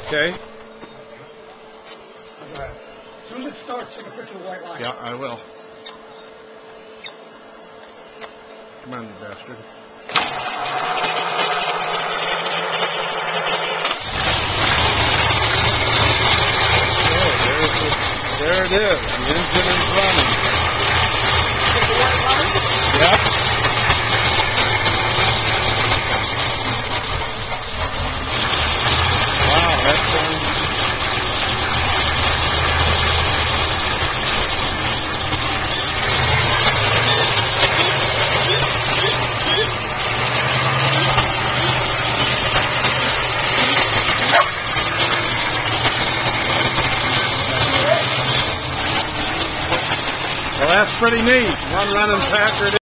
Okay. As soon as it starts, take a picture of the white line. Yeah, I will. Come on, you bastard. Oh, there it is. The engine is running. Yep. Wow, that's well, that's pretty neat. One running Packard.